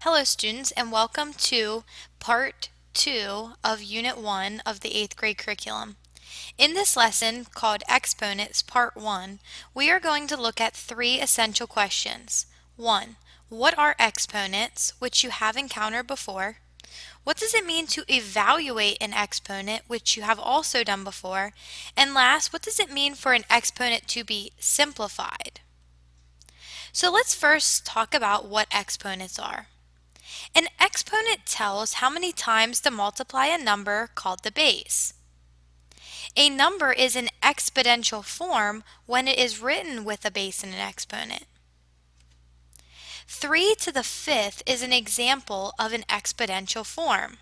Hello students and welcome to part 2 of Unit 1 of the 8th grade curriculum. In this lesson called Exponents Part 1, we are going to look at 3 essential questions. 1. What are exponents, which you have encountered before? What does it mean to evaluate an exponent, which you have also done before? And last, what does it mean for an exponent to be simplified? So let's first talk about what exponents are. An exponent tells how many times to multiply a number called the base. A number is in exponential form when it is written with a base and an exponent. 3 to the 5th is an example of an exponential form.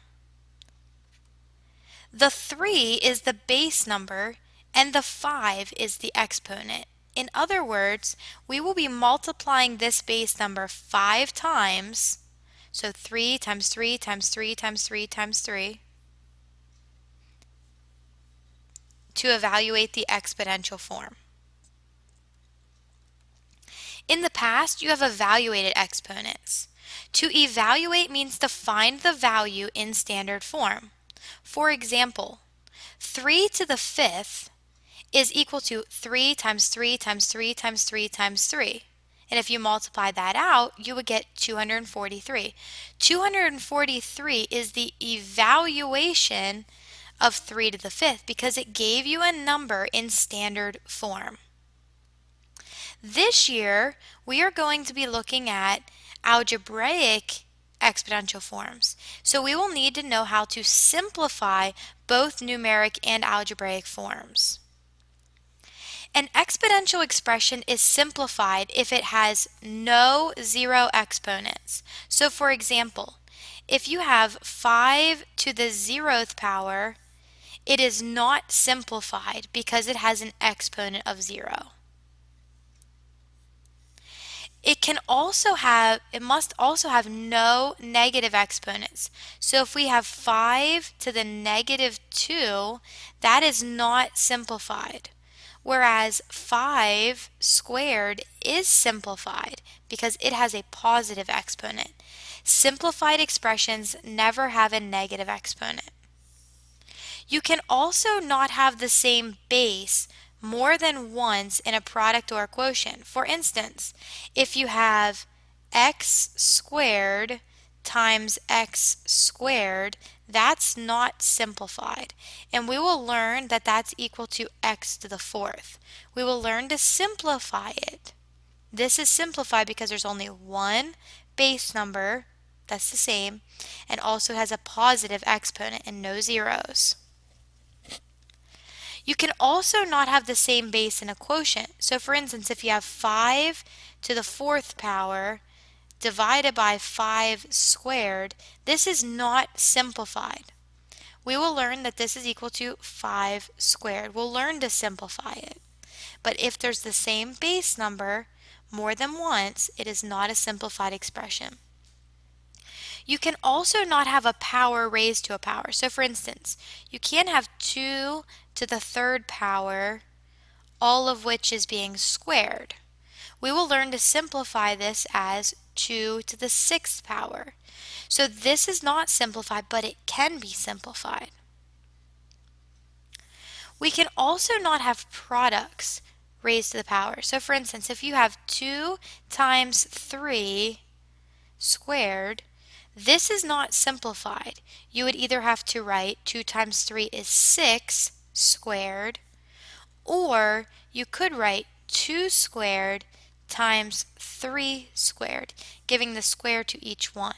The 3 is the base number and the 5 is the exponent. In other words, we will be multiplying this base number 5 times. So 3 times 3 times 3 times 3 times 3 to evaluate the exponential form. In the past, you have evaluated exponents. To evaluate means to find the value in standard form. For example, 3 to the 5th is equal to 3 times 3 times 3 times 3 times 3. And if you multiply that out, you would get 243. 243 is the evaluation of 3 to the 5th because it gave you a number in standard form. This year, we are going to be looking at algebraic exponential forms. So we will need to know how to simplify both numeric and algebraic forms. An exponential expression is simplified if it has no zero exponents. So for example, if you have 5 to the 0th power, it is not simplified because it has an exponent of 0. It must also have no negative exponents. So if we have 5 to the negative 2, that is not simplified. Whereas 5 squared is simplified because it has a positive exponent. Simplified expressions never have a negative exponent. You can also not have the same base more than once in a product or a quotient. For instance, if you have x squared times x squared, that's not simplified. And we will learn that that's equal to x to the 4th. We will learn to simplify it. This is simplified because there's only one base number that's the same and also has a positive exponent and no zeros. You can also not have the same base in a quotient. So for instance, if you have 5 to the 4th power divided by 5 squared, this is not simplified. We will learn that this is equal to 5 squared. We'll learn to simplify it. But if there's the same base number more than once, it is not a simplified expression. You can also not have a power raised to a power. So for instance, you can't have 2 to the 3rd power, all of which is being squared. We will learn to simplify this as 2 to the 6th power. So this is not simplified, but it can be simplified. We can also not have products raised to the power. So for instance, if you have 2 times 3 squared, this is not simplified. You would either have to write 2 times 3 is 6 squared, or you could write 2 squared times 3 squared, giving the square to each one.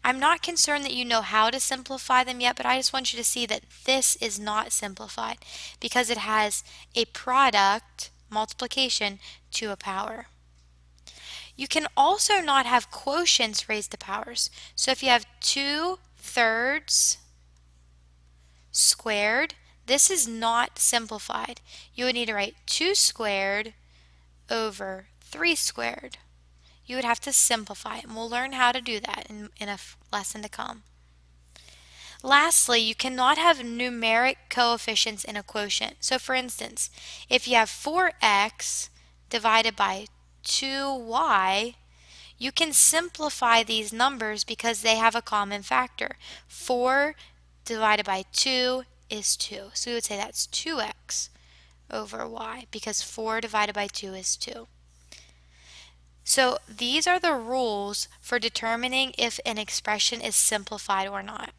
I'm not concerned that you know how to simplify them yet, but I just want you to see that this is not simplified because it has a product, multiplication, to a power. You can also not have quotients raised to powers. So if you have 2/3 squared, this is not simplified. You would need to write 2 squared over 3 squared. You would have to simplify it, and we'll learn how to do that in a lesson to come. Lastly, you cannot have numeric coefficients in a quotient. So for instance, if you have 4x divided by 2y, You can simplify these numbers because they have a common factor. 4 divided by 2 is 2. So we would say that's 2x over y because 4 divided by 2 is 2. So these are the rules for determining if an expression is simplified or not.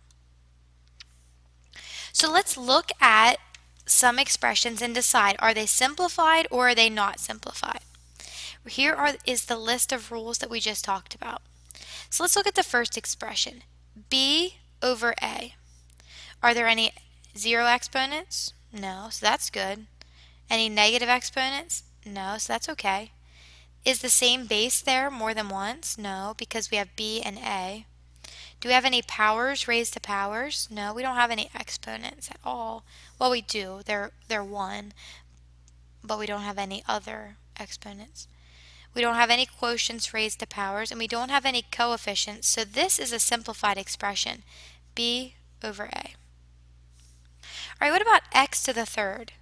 So let's look at some expressions and decide, are they simplified or are they not simplified? Here is the list of rules that we just talked about. So let's look at the first expression, b over a. Are there any zero exponents? No, so that's good. Any negative exponents? No, so that's okay. Is the same base there more than once? No, because we have b and a. Do we have any powers raised to powers? No, we don't have any exponents at all. Well, we do. They're 1, but we don't have any other exponents. We don't have any quotients raised to powers, and we don't have any coefficients, so this is a simplified expression, b over a. All right, what about x to the third?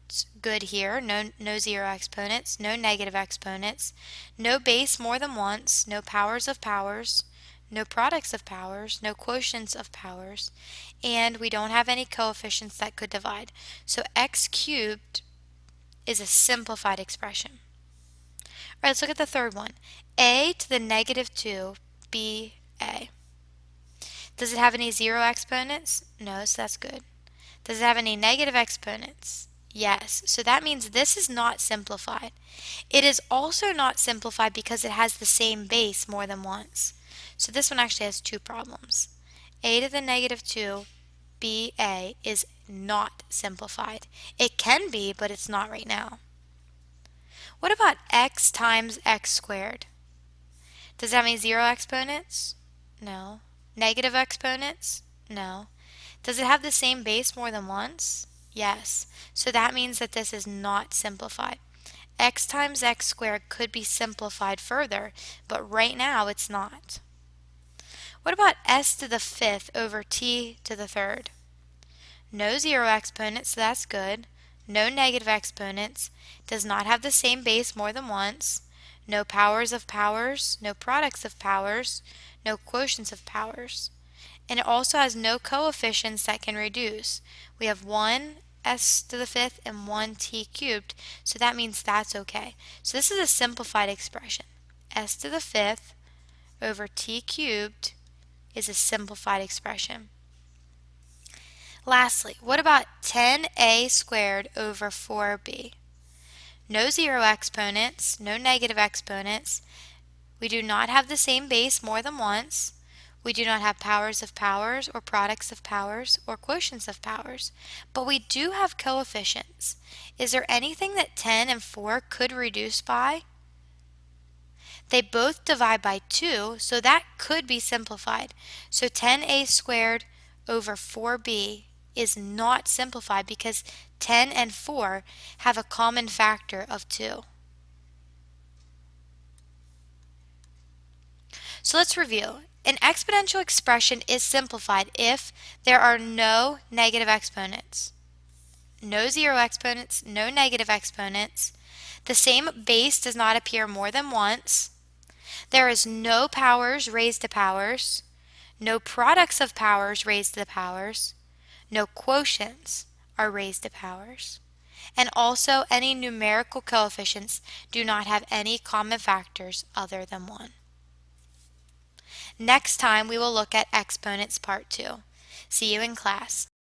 It's good here. No zero exponents, no negative exponents, no base more than once, no powers of powers, no products of powers, no quotients of powers, and we don't have any coefficients that could divide. So x cubed is a simplified expression. All right, let's look at the third one. A to the negative 2, b a. Does it have any zero exponents? No, so that's good. Does it have any negative exponents? Yes, so that means this is not simplified. It is also not simplified because it has the same base more than once. So this one actually has two problems. A to the negative 2, ba is not simplified. It can be, but it's not right now. What about x times x squared? Does it have any zero exponents? No. Negative exponents? No. Does it have the same base more than once? Yes. So that means that this is not simplified. X times x squared could be simplified further, but right now it's not. What about s to the fifth over t to the third? No zero exponents, so that's good. No negative exponents. Does not have the same base more than once. No powers of powers, no products of powers, no quotients of powers. And it also has no coefficients that can reduce. We have 1 s to the fifth and 1 t cubed, so that means that's okay. So this is a simplified expression. S to the fifth over t cubed is a simplified expression. Lastly, what about 10a squared over 4b? No zero exponents, no negative exponents. We do not have the same base more than once. We do not have powers of powers or products of powers or quotients of powers, but we do have coefficients. Is there anything that 10 and 4 could reduce by? They both divide by 2, so that could be simplified. So 10a squared over 4b is not simplified because 10 and 4 have a common factor of 2. So let's review. An exponential expression is simplified if there are no negative exponents, no zero exponents, no negative exponents, the same base does not appear more than once, there is no powers raised to powers, no products of powers raised to the powers, no quotients are raised to powers, and also any numerical coefficients do not have any common factors other than 1. Next time we will look at exponents part 2. See you in class.